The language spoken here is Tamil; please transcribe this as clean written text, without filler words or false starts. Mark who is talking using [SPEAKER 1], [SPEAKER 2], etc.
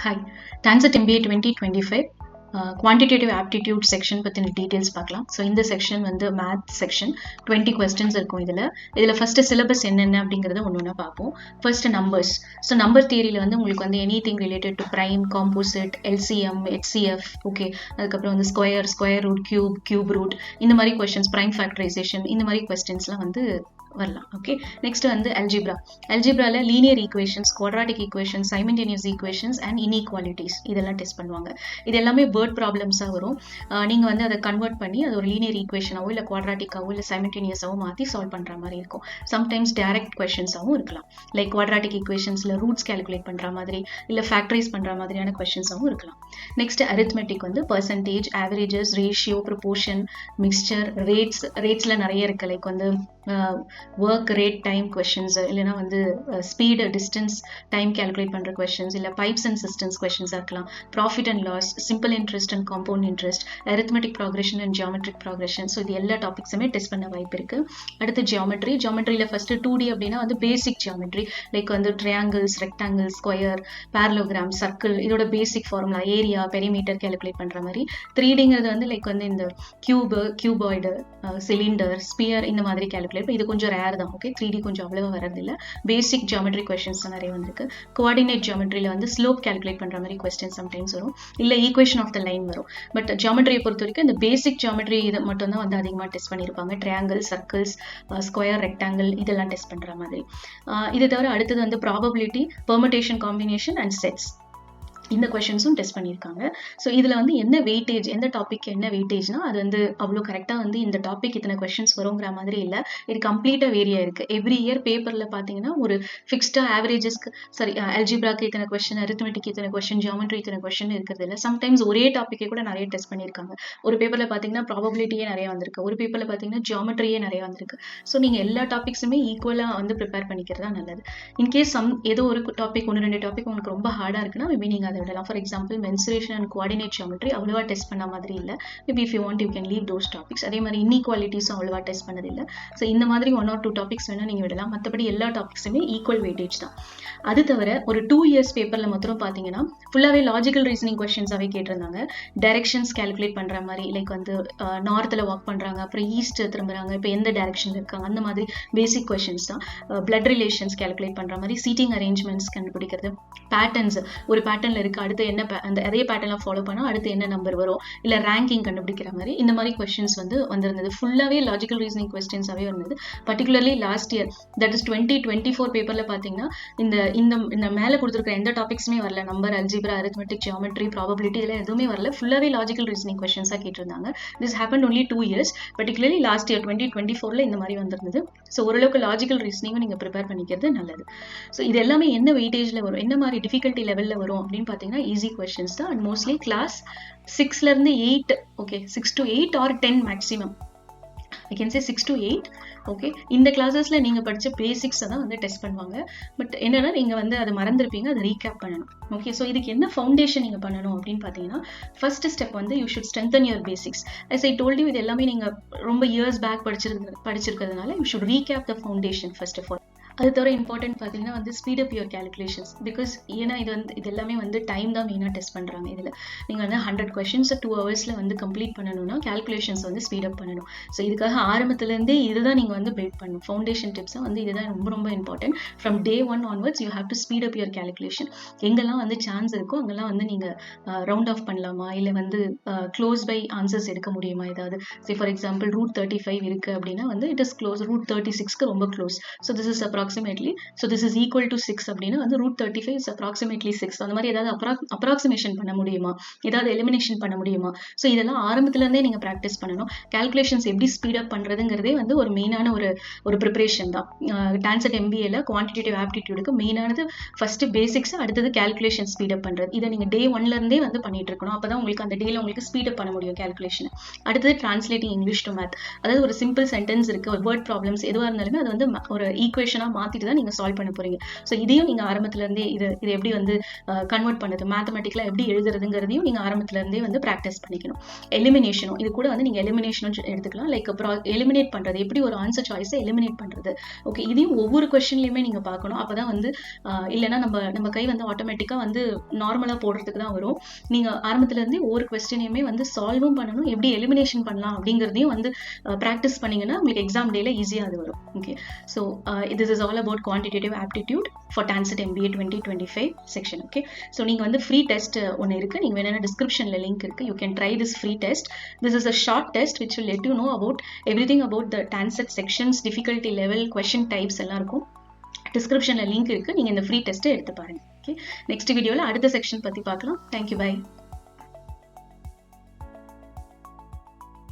[SPEAKER 1] Hi, TANCET MBA 2025 quantitative aptitude section பற்றின டீட்டெயில்ஸ் பார்க்கலாம். ஸோ இந்த செக்ஷன் வந்து மேத் செக்ஷன் 20 கொஸ்டின்ஸ் இருக்கும். இதில் ஃபர்ஸ்ட் சிலபஸ் என்னென்ன அப்படிங்கிறத ஒன்று ஒன்றா பார்ப்போம். First numbers. ஸோ நம்பர் தியரியில் வந்து உங்களுக்கு வந்து any thing related to prime, composite, LCM, HCF, okay, அதுக்கப்புறம் வந்து ஸ்கொயர் ரூட், கியூப் ரூட், இந்த மாதிரி கொஸ்டின்ஸ், ப்ரைம் ஃபேக்டரைசேஷன், இந்த மாதிரி கொஸ்டின்ஸ்லாம் வந்து வரலாம். ஓகே, நெக்ஸ்ட் வந்து அல்ஜிப்ரால linear equations, quadratic equations, simultaneous equations and inequalities இதெல்லாம் டெஸ்ட் பண்ணுவாங்க. இது எல்லாமே வேர்ட் ப்ராப்ளம்ஸாக வரும். நீங்கள் வந்து அதை கன்வெர்ட் பண்ணி அது ஒரு லீனியர் ஈக்குவேஷனாவோ இல்லை குவாட்ராட்டிக்காவோ இல்லை சைமல்டேனியஸாவோ மாற்றி சால்வ் பண்ணுற மாதிரி இருக்கும். சம்டைம்ஸ் டைரக்ட் கொஸ்டின்ஸாகவும் இருக்கலாம். லைக் குவாட்ராட்டிக் ஈக்குவேஷன்ஸில் ரூட்ஸ் கேல்குலேட் பண்ணுற மாதிரி இல்லை ஃபேக்டரைஸ் பண்ணுற மாதிரியான கொஸ்டின்ஸாகவும் இருக்கலாம். நெக்ஸ்ட் அரித்மெட்டிக் வந்து percentage, averages, ratio, proportion, mixture, ரேட்ஸில் நிறைய இருக்குது. லைக் வந்து ஒர்க் ரேட் டைம் கொஸ்டின்ஸ், இல்லைனா வந்து ஸ்பீடு, டிஸ்டன்ஸ், டைம் கேல்குலேட் பண்ணுற கொஸ்டின்ஸ், இல்லை பைப்ஸ் அண்ட் சிஸ்டம்ஸ் கொஸ்டின்ஸாக இருக்கலாம். Profit and loss, simple interest and compound interest, arithmetic progression and geometric progression. So இது எல்லா டாபிக்ஸுமே டெஸ்ட் பண்ண வாய்ப்பு இருக்குது. அடுத்து ஜியாமெட்ரியில் ஃபர்ஸ்ட் 2D அப்படின்னா வந்து பேசிக் ஜியாமெட்ரி, லைக் வந்து triangles, rectangle, square, parallelogram, circle, இதோட basic formula, area, perimeter calculate பண்ணுற மாதிரி. 3Dங்கிறது வந்து லைக் வந்து இந்த கியூபாய்டு, சிலிண்டர், ஸ்பியர், இந்த மாதிரி கேல்குலேட். இது கொஞ்சம் ரேர் தான். ஓகே, 3D கொஞ்சம் அவ்வளவா வரதில்லை. பேசிக் ஜியாமெட்ரி கொஸ்டின்ஸ் தான் நிறைய வந்திருக்கு. கோஆர்டினேட் ஜியாமெட்ரியில் வந்து ஸ்லோப் கேல்குலேட் பண்ணுற மாதிரி கொஸ்டின் சம்டைம்ஸ் வரும், இல்லை ஈக்குவேஷன் ஆஃப் த லைன் வரும். பட் ஜியாமெட்ரியை பொறுத்த வரைக்கும் இந்த பேசிக் ஜியாமெட்ரி இதை மட்டும் தான் வந்து அதிகமாக டெஸ்ட் பண்ணியிருப்பாங்க. ட்ரையாங்கிள், சர்க்கிள்ஸ், ஸ்கொயர், ரெக்டாங்கிள், இதெல்லாம் டெஸ்ட் பண்ணுற மாதிரி. இது தவிர அடுத்தது வந்து probability, permutation, combination and sets, இந்த கொஷின்ஸும் டெஸ்ட் பண்ணியிருக்காங்க. ஸோ இதில் வந்து என்ன வெயிட்டேஜ், எந்த டாபிக் என்ன வெயிட்டேஜ்னா அது வந்து அவ்வளோ கரெக்டாக வந்து இந்த டாபிக் இத்தனை கொஷின்ஸ் வருங்கிற மாதிரி இல்லை. இது கம்ப்ளீட்டாக வேரியா இருக்குது. எவ்ரி இயர் பேப்பரில் பார்த்தீங்கன்னா ஒரு ஃபிக்ஸ்டாக ஆவரேஜஸ்க்கு, சாரி, அல்ஜிப்ராக்கு இத்தனை கொஷின், அரித்மெட்டிக் இத்தனை கொஷின், ஜியாமெட்ரி இத்தனை கொஷின் இருக்கிறது இல்லை. சம்டைம்ஸ் ஒரே டாப்பிக்கே கூட நிறைய டெஸ்ட் பண்ணியிருக்காங்க. ஒரு பேப்பரில் பார்த்தீங்கன்னா ப்ராபபிலிட்டியே நிறைய வந்திருக்கு, ஒரு பேப்பரில் பார்த்தீங்கன்னா ஜியாமெட்ரியே நிறைய வந்திருக்கு. ஸோ நீங்கள் எல்லா டாபிக்ஸுமே ஈக்குவலாக வந்து ப்ரிப்பேர் பண்ணிக்கிறதா நல்லது. இன்கேஸ் ஏதோ ஒரு டாபிக், 1-2 டாபிக் உங்களுக்கு ரொம்ப ஹார்டாக இருக்குன்னா மேபி நீங்கள் அதை விடலாம். For example mensuration and coordinate geometry அவ்வளவா டெஸ்ட் பண்ண மாதிரி இல்லை. Maybe if you want you can leave those topics. அதே மாதிரி இன்இக்வாலிட்டிஸும் அவ்வளவா டெஸ்ட் பண்ணதில்லை. ஸோ இந்த மாதிரி 1 or 2 டாபிக்ஸ் வேணால் நீங்கள் விடலாம். மற்றபடி எல்லா டாபிக்ஸுமே ஈக்குவல் வெயிட்டேஜ் தான். அது தவிர ஒரு 2 years பேப்பரில் மாத்திரம் பார்த்தீங்கன்னா ஃபுல்லாகவே லாஜிக்கல் ரீசனிங் கொஸ்டின்ஸாகவே கேட்டிருந்தாங்க. டைரக்ஷன்ஸ் கேல்குலேட் பண்ணுற மாதிரி, லைக் வந்து நார்த்தில் வாக் பண்ணுறாங்க, அப்புறம் ஈஸ்ட் திரும்புகிறாங்க, இப்போ எந்த டைரக்ஷனில் இருக்காங்க, அந்த மாதிரி பேசிக் கொஸ்டின்ஸ் தான். பிளட் ரிலேஷன்ஸ் கேல்குலேட் பண்ணுற மாதிரி, சீட்டிங் அரேஞ்ச்மெண்ட்ஸ் கண்டுபிடிக்கிறது, பேட்டர்ன்ஸ், ஒரு பேட்டர்னில் இருக்குது, அடுத்து என்ன அந்த அதே பேட்டர்னில் ஃபாலோ பண்ணால் அடுத்து என்ன நம்பர் வரும், இல்லை ரேங்கிங் கண்டுபிடிக்கிற மாதிரி, இந்த மாதிரி கொஸ்டின்ஸ் வந்து வந்திருந்தது. ஃபுல்லாகவே லாஜிக்கல் ரீசனிங் கொஸ்டின்ஸாகவே இருந்தது. Particularly last year, that is 2024 பேப்பரில் பார்த்தீங்கன்னா இந்த மேலே கொடுத்துருக்கிற எந்த டாபிக்ஸுமே வரல. Number, algebra, arithmetic, geometry, probability, இதெல்லாம் எதுவுமே வரல. ஃபுல்லாகவே லாஜிக்கல் ரீசனிங் கொஸ்டின்ஸாக கேட்டிருந்தாங்க. This happen only 2 years. Particularly last year 2024 இந்த மாதிரி வந்திருந்தது. ஸோ ஓரளவுக்கு லாஜிக்கல் ரீசனிங்கும் நீங்கள் ப்ரிப்பேர் பண்ணிக்கிறது நல்லது. ஸோ இது எல்லாமே என்ன வெயிட்டேஜில் வரும், என்ன மாதிரி டிஃபிகல்ட்டி லெவலில் வரும் அப்படின்னு பார்த்தீங்கன்னா ஈஸி கொஸ்டின்ஸ் தான். அண்ட் மோஸ்ட்லி கிளாஸ் 6லேருந்து 8, okay, 6 to 8 or 10 maximum. I can say 6 to 8. Okay, இந்த கிளாஸஸில் நீங்கள் படித்த பேசிக்ஸை தான் வந்து டெஸ்ட் பண்ணுவாங்க. பட் என்னென்னா நீங்கள் வந்து அதை மறந்துருப்பீங்க, அதை ரீகேப் பண்ணணும். ஓகே, ஸோ இதுக்கு என்ன ஃபவுண்டேஷன் நீங்கள் பண்ணணும் அப்படின்னு பார்த்தீங்கன்னா, ஃபர்ஸ்ட் ஸ்டெப் வந்து you should strengthen your basics. as I told you, இது எல்லாமே நீங்கள் ரொம்ப இயர்ஸ் பேக் படிச்சிருக்கிறதுனால you should recap the foundation first of all. அது தவிர இம்பார்ட்டன்ட் பார்த்தீங்கன்னா வந்து speed up your calculations. Because ஏன்னா இது எல்லாமே வந்து டைம் தான் மெயினாக டெஸ்ட் பண்ணுறாங்க. இதில் நீங்கள் வந்து 100 questions 2 hours வந்து கம்ப்ளீட் பண்ணணும்னா கேல்குலேஷன்ஸ் வந்து ஸ்பீட் அப் பண்ணணும். ஸோ இதுக்காக ஆரம்பத்துலேருந்தே இதுதான் நீங்கள் வந்து பில்ட் பண்ணணும். ஃபவுண்டேஷன் டிப்ஸாக வந்து இதுதான் ரொம்ப ரொம்ப important. From day 1 onwards you have to speed up your calculation. எங்கெல்லாம் வந்து சான்ஸ் இருக்கோ அங்கெல்லாம் வந்து நீங்கள் ரவுண்ட் ஆஃப் பண்ணலாமா, இல்லை வந்து க்ளோஸ் பை ஆன்சர்ஸ் எடுக்க முடியுமா. ஏதாவது சே ஃபார் எக்ஸாம்பிள் √35 இருக்குது அப்படின்னா வந்து இட் இஸ் க்ளோஸ், √36க்கு ரொம்ப close. So this is approximately, so this is equal to 6 அப்படின்னா வந்து √35 is approximately 6. அந்த மாதிரி ஏதாவது அப்ராக்சிமேஷன் பண்ண முடியுமா, ஏதாவது எலிமினேஷன் பண்ண முடியுமா. ஸோ இதெல்லாம் ஆரம்பத்துலேருந்தே நீங்கள் ப்ராக்டிஸ் பண்ணணும். கேல்குலேஷன்ஸ் எப்படி ஸ்பீடப் பண்ணுறதுங்கிறதே வந்து ஒரு மெயினான ஒரு ப்ரிப்பரேஷன் தான். டான்செட் MBAல குவான்டிடேட்டிவ் ஆப்டிடியூடுக்கு மெயினானது ஃபஸ்ட்டு பேசிக்ஸ், அடுத்தது கேல்குலேஷன் ஸ்பீடப் பண்ணுறது. இதை நீங்கள் day 1லேருந்தே வந்து பண்ணிட்டு இருக்கணும். அப்போ தான் உங்களுக்கு அந்த டேயில் உங்களுக்கு ஸ்பீடப் பண்ண முடியும் கேல்குலேஷன். அடுத்தது டிரான்ஸ்லேட்டிங் இங்கிலீஷ் டு மேத். அதாவது ஒரு சிம்பிள் சென்டென்ஸ் இருக்குது, ஒரு வேர்ட் ப்ராப்ளம்ஸ் எதுவாக இருந்தாலுமே அது வந்து ஒரு ஈக்குவேஷனாக மாற்றிட்டு தான் நீங்கள் சால்வ் பண்ண போகிறீங்க. ஸோ இதையும் நீங்கள் ஆரம்பத்துலேருந்தே இது எப்படி வந்து கன்வெர்ட் பண்ணுறது, மேத்தமெட்டிக்கலாக எப்படி எழுதுறதுங்கிறதையும் நீங்கள் ஆரம்பத்துலேருந்தே வந்து ப்ராக்டிஸ் பண்ணிக்கணும். எலிமினேஷனும் இது கூட வந்து நீங்கள் எலிமினேஷனும் எடுத்துக்கலாம். லைக் அப்புறம் எலிமினேட் பண்ணுறது, எப்படி ஒரு ஆன்சர் சாய்ஸை எலிமினேட் பண்ணுறது. ஓகே, இதையும் ஒவ்வொரு கொஸ்டின்லையுமே நீங்கள் பார்க்கணும். அப்போ தான் வந்து இல்லைன்னா நம்ம கை வந்து ஆட்டோமேட்டிக்காக வந்து நார்மலாக போடுறதுக்கு தான் வரும். நீங்கள் ஆரம்பத்துலேருந்தே ஒவ்வொரு கொஸ்டினையுமே வந்து சால்வும் பண்ணணும், எப்படி எலிமினேஷன் பண்ணலாம் அப்படிங்கிறதையும் வந்து ப்ராக்டிஸ் பண்ணிங்கன்னா உங்களுக்கு எக்ஸாம் டேல ஈஸியாக அது வரும். Okay, so this is all about quantitative aptitude for TANCET MBA 2025 section. Okay, so நீங்கள் வந்து ஃப்ரீ டெஸ்ட் ஒன்று இருக்குது, நீங்கள் வேணும்னா டிஸ்கிரிப்ஷனில் லிங்க் இருக்குது. You can try this free test. This is a short test which will let you know about everything about the TANCET sections, difficulty level, question types எல்லாம் இருக்கும். டிஸ்கிரிப்ஷனில் லிங்க் இருக்குது, நீங்கள் இந்த ஃப்ரீ டெஸ்ட்டை எடுத்து பாருங்கள். ஓகே, நெக்ஸ்ட் வீடியோவில் அடுத்த செக்ஷன் பற்றி பார்க்கலாம். Thank you, by.